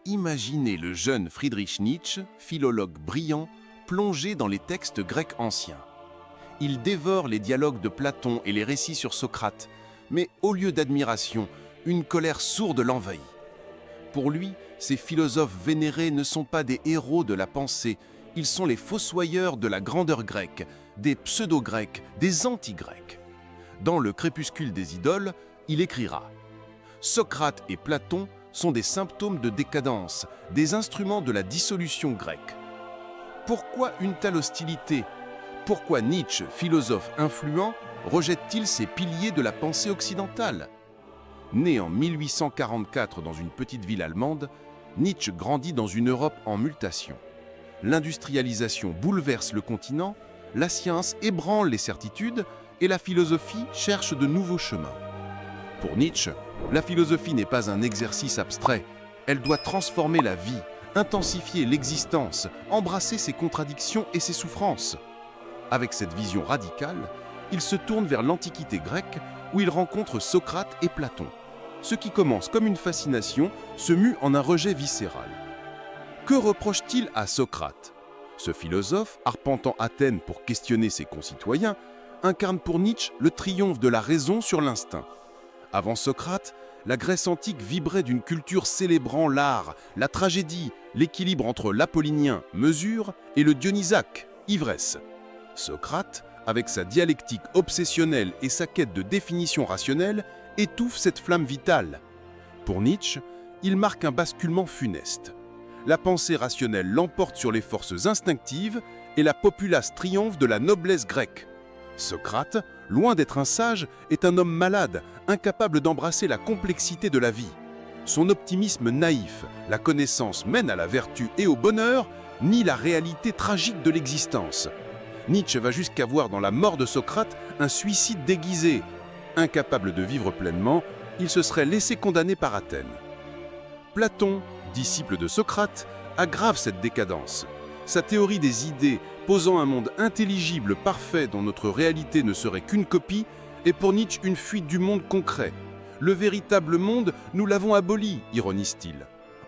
Imaginez le jeune Friedrich Nietzsche, philologue brillant, plongé dans les textes grecs anciens. Il dévore les dialogues de Platon et les récits sur Socrate, mais au lieu d'admiration, une colère sourde l'envahit. Pour lui, ces philosophes vénérés ne sont pas des héros de la pensée, ils sont les fossoyeurs de la grandeur grecque, des pseudo-grecs, des anti-grecs. Dans Le Crépuscule des idoles, il écrira « Socrate et Platon sont des symptômes de décadence, des instruments de la dissolution grecque. » Pourquoi une telle hostilité? Pourquoi Nietzsche, philosophe influent, rejette-t-il ces piliers de la pensée occidentale? Né en 1844 dans une petite ville allemande, Nietzsche grandit dans une Europe en mutation. L'industrialisation bouleverse le continent, la science ébranle les certitudes et la philosophie cherche de nouveaux chemins. Pour Nietzsche, la philosophie n'est pas un exercice abstrait, elle doit transformer la vie, intensifier l'existence, embrasser ses contradictions et ses souffrances. Avec cette vision radicale, il se tourne vers l'Antiquité grecque où il rencontre Socrate et Platon. Ce qui commence comme une fascination se mue en un rejet viscéral. Que reproche-t-il à Socrate? Ce philosophe, arpentant Athènes pour questionner ses concitoyens, incarne pour Nietzsche le triomphe de la raison sur l'instinct. Avant Socrate, la Grèce antique vibrait d'une culture célébrant l'art, la tragédie, l'équilibre entre l'apollinien, mesure, et le dionysaque, ivresse. Socrate, avec sa dialectique obsessionnelle et sa quête de définition rationnelle, étouffe cette flamme vitale. Pour Nietzsche, il marque un basculement funeste. La pensée rationnelle l'emporte sur les forces instinctives et la populace triomphe de la noblesse grecque. Socrate, loin d'être un sage, est un homme malade, incapable d'embrasser la complexité de la vie. Son optimisme naïf, la connaissance mène à la vertu et au bonheur, nie la réalité tragique de l'existence. Nietzsche va jusqu'à voir dans la mort de Socrate un suicide déguisé. Incapable de vivre pleinement, il se serait laissé condamner par Athènes. Platon, disciple de Socrate, aggrave cette décadence. Sa théorie des idées, posant un monde intelligible, parfait, dont notre réalité ne serait qu'une copie, est pour Nietzsche une fuite du monde concret. Le véritable monde, nous l'avons aboli, ironise-t-il.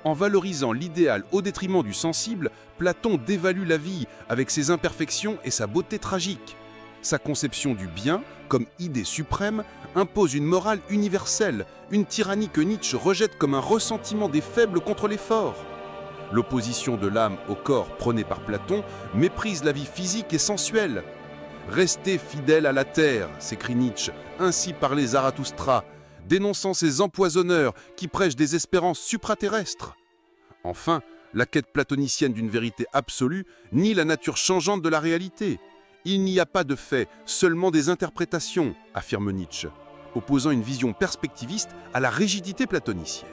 En valorisant l'idéal au détriment du sensible, Platon dévalue la vie avec ses imperfections et sa beauté tragique. Sa conception du bien, comme idée suprême, impose une morale universelle, une tyrannie que Nietzsche rejette comme un ressentiment des faibles contre les forts. L'opposition de l'âme au corps prônée par Platon méprise la vie physique et sensuelle. « Restez fidèles à la terre », s'écrie Nietzsche, ainsi parlait Zarathustra, dénonçant ces empoisonneurs qui prêchent des espérances supraterrestres. Enfin, la quête platonicienne d'une vérité absolue nie la nature changeante de la réalité. Il n'y a pas de faits, seulement des interprétations, affirme Nietzsche, opposant une vision perspectiviste à la rigidité platonicienne.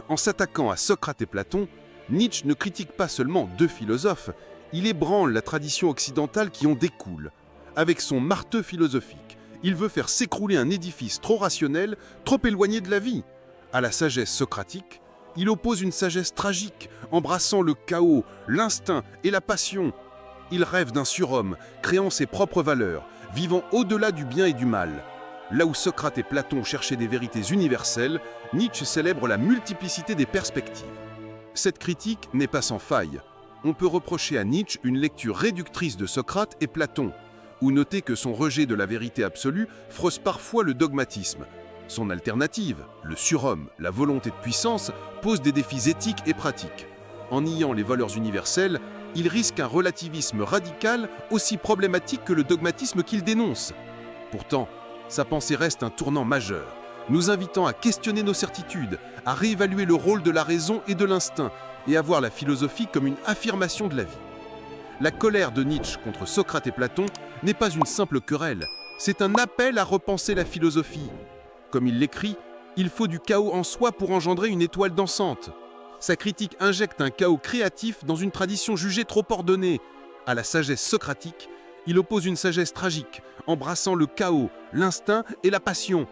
En s'attaquant à Socrate et Platon, Nietzsche ne critique pas seulement deux philosophes, il ébranle la tradition occidentale qui en découle. Avec son marteau philosophique, il veut faire s'écrouler un édifice trop rationnel, trop éloigné de la vie. À la sagesse socratique, il oppose une sagesse tragique, embrassant le chaos, l'instinct et la passion. Il rêve d'un surhomme, créant ses propres valeurs, vivant au-delà du bien et du mal. Là où Socrate et Platon cherchaient des vérités universelles, Nietzsche célèbre la multiplicité des perspectives. Cette critique n'est pas sans faille. On peut reprocher à Nietzsche une lecture réductrice de Socrate et Platon, ou noter que son rejet de la vérité absolue froisse parfois le dogmatisme. Son alternative, le surhomme, la volonté de puissance, pose des défis éthiques et pratiques. En niant les valeurs universelles, il risque un relativisme radical aussi problématique que le dogmatisme qu'il dénonce. Pourtant, sa pensée reste un tournant majeur, nous invitant à questionner nos certitudes, à réévaluer le rôle de la raison et de l'instinct, et à voir la philosophie comme une affirmation de la vie. La colère de Nietzsche contre Socrate et Platon n'est pas une simple querelle, c'est un appel à repenser la philosophie. Comme il l'écrit, il faut du chaos en soi pour engendrer une étoile dansante. Sa critique injecte un chaos créatif dans une tradition jugée trop ordonnée. À la sagesse socratique, il oppose une sagesse tragique, embrassant le chaos, l'instinct et la passion.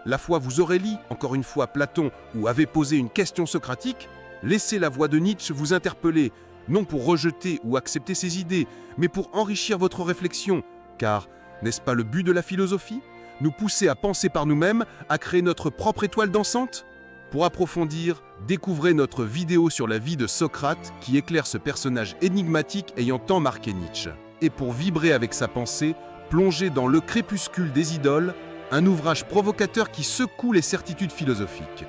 La fois vous aurez lu, encore une fois, Platon ou avez posé une question socratique, laissez la voix de Nietzsche vous interpeller, non pour rejeter ou accepter ses idées, mais pour enrichir votre réflexion. Car, n'est-ce pas le but de la philosophie? Nous pousser à penser par nous-mêmes, à créer notre propre étoile dansante? Pour approfondir, découvrez notre vidéo sur la vie de Socrate qui éclaire ce personnage énigmatique ayant tant marqué Nietzsche. Et pour vibrer avec sa pensée, plongez dans Le crépuscule des idoles, un ouvrage provocateur qui secoue les certitudes philosophiques.